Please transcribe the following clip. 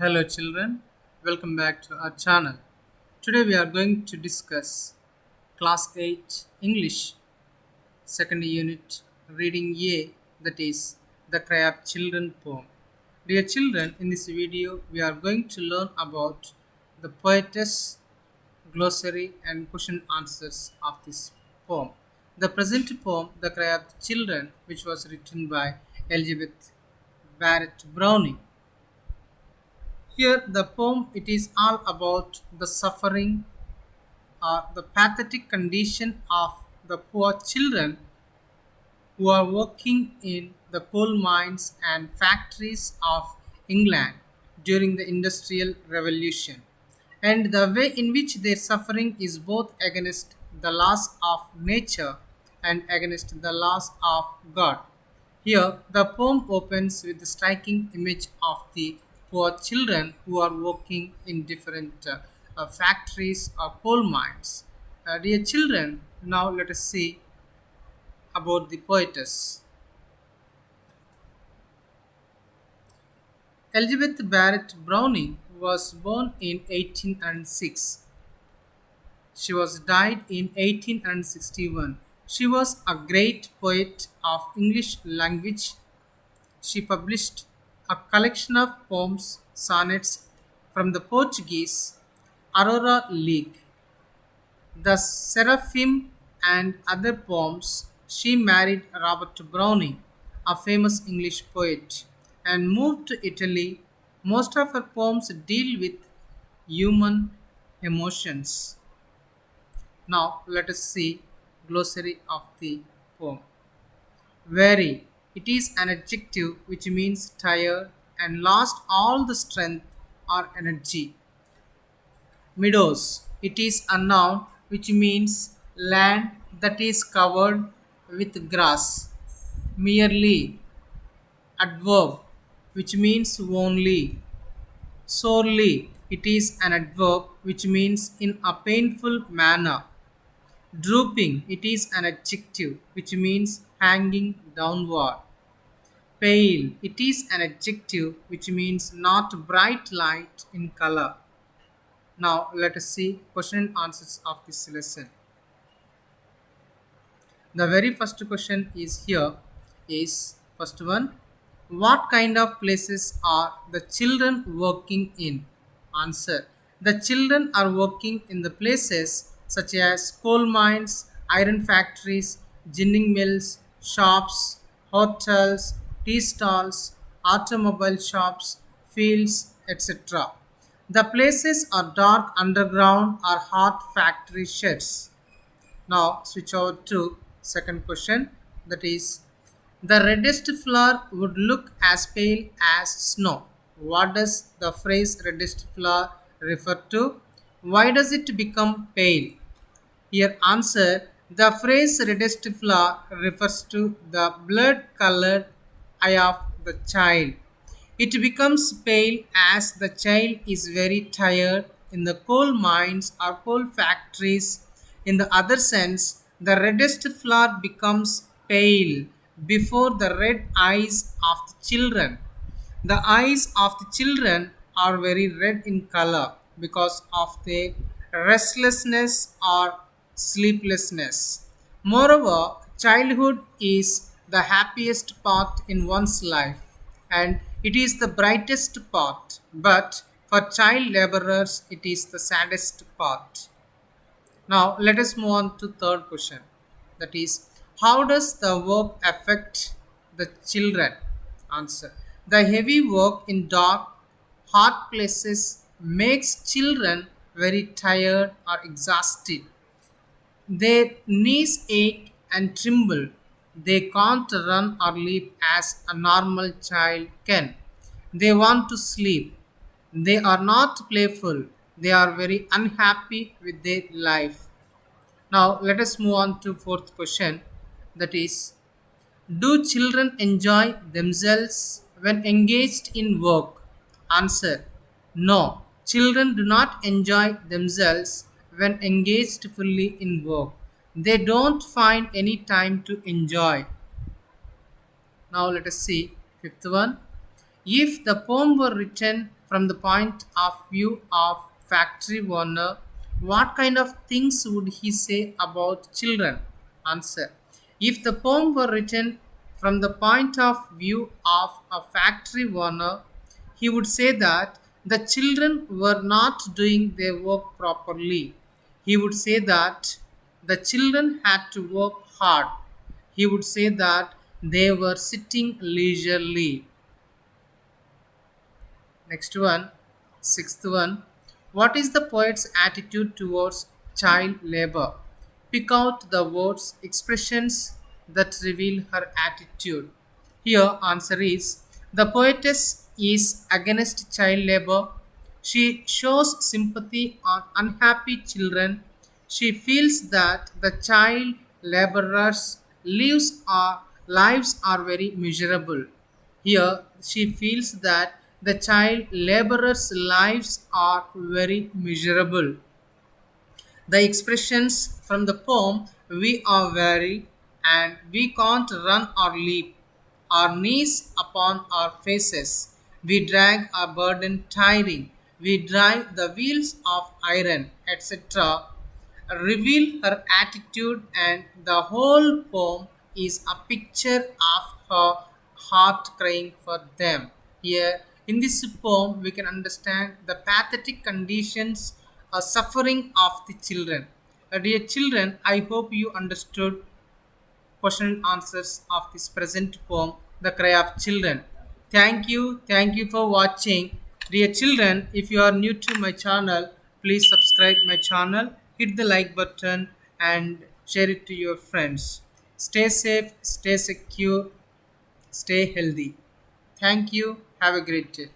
Hello children, welcome back to our channel. Today we are going to discuss Class 8 English second unit reading A, that is the Cry of Children poem. Dear children, in this video we are going to learn about the poetess glossary and question answers of this poem. The present poem, The Cry of Children, which was written by Elizabeth Barrett Browning. Here, the poem it is all about the suffering or the pathetic condition of the poor children who are working in the coal mines and factories of England during the Industrial Revolution, and the way in which their suffering is both against the laws of nature and against the laws of God. Here, the poem opens with the striking image of the poor children who are working in different factories or coal mines. Dear children, now let us see about the poetess. Elizabeth Barrett Browning was born in 1806. She was died in 1861. She was a great poet of English language. She published a collection of poems, sonnets from the Portuguese Aurora League, the Seraphim, and other poems. She married Robert Browning, a famous English poet, and moved to Italy. Most of her poems deal with human emotions. Now let us see glossary of the poem. Weary. It is an adjective which means tired and lost all the strength or energy. Meadows. It is a noun which means land that is covered with grass. Merely. Adverb which means only. Sorely. It is an adverb which means in a painful manner. Drooping. It is an adjective which means hanging downward. Pale. It is an adjective which means not bright light in color. Now let us see question and answers of this lesson. The very first question is here is first one. What kind of places are the children working in? Answer. The children are working in the places such as coal mines, iron factories, ginning mills, shops, hotels, tea stalls, automobile shops, fields, etc. The places are dark underground or hot factory sheds. Now switch over to second question, that is the reddest flower would look as pale as snow. What does the phrase reddest flower refer to? Why does it become pale? Here answer, the phrase reddest flower refers to the blood colored eye of the child. It becomes pale as the child is very tired in the coal mines or coal factories. In the other sense, the reddest flower becomes pale before the red eyes of the children. The eyes of the children are very red in color because of their restlessness or sleeplessness. Moreover, childhood is the happiest part in one's life and it is the brightest part, but for child laborers, it is the saddest part. Now, let us move on to third question. That is, how does the work affect the children? Answer. The heavy work in dark, hot places makes children very tired or exhausted. Their knees ache and tremble. They can't run or leap as a normal child can. They want to sleep. They are not playful. They are very unhappy with their life. Now let us move on to fourth question, that is, do children enjoy themselves when engaged in work? Answer. No. Children do not enjoy themselves when engaged fully in work. They don't find any time to enjoy. Now let us see fifth one. If the poem were written from the point of view of factory owner, what kind of things would he say about children? Answer. If the poem were written from the point of view of a factory owner, he would say that the children were not doing their work properly. He would say that the children had to work hard. He would say that they were sitting leisurely. Next one, sixth one. What is the poet's attitude towards child labor? Pick out the words, expressions that reveal her attitude. Here, answer is the poetess is against child labor. She shows sympathy on unhappy children. She feels that the child laborers' lives are very miserable. Here, she feels that the child laborers' lives are very miserable. The expressions from the poem we are weary and we can't run or leap, our knees upon our faces. We drag our burden tiring, we drive the wheels of iron, etc. Reveal her attitude, and the whole poem is a picture of her heart crying for them. Here, in this poem, we can understand the pathetic conditions or suffering of the children. Dear children, I hope you understood question and answers of this present poem, The Cry of Children. Thank you for watching. Dear children, if you are new to my channel, please subscribe my channel, hit the like button and share it to your friends. Stay safe, stay secure, stay healthy. Thank you. Have a great day.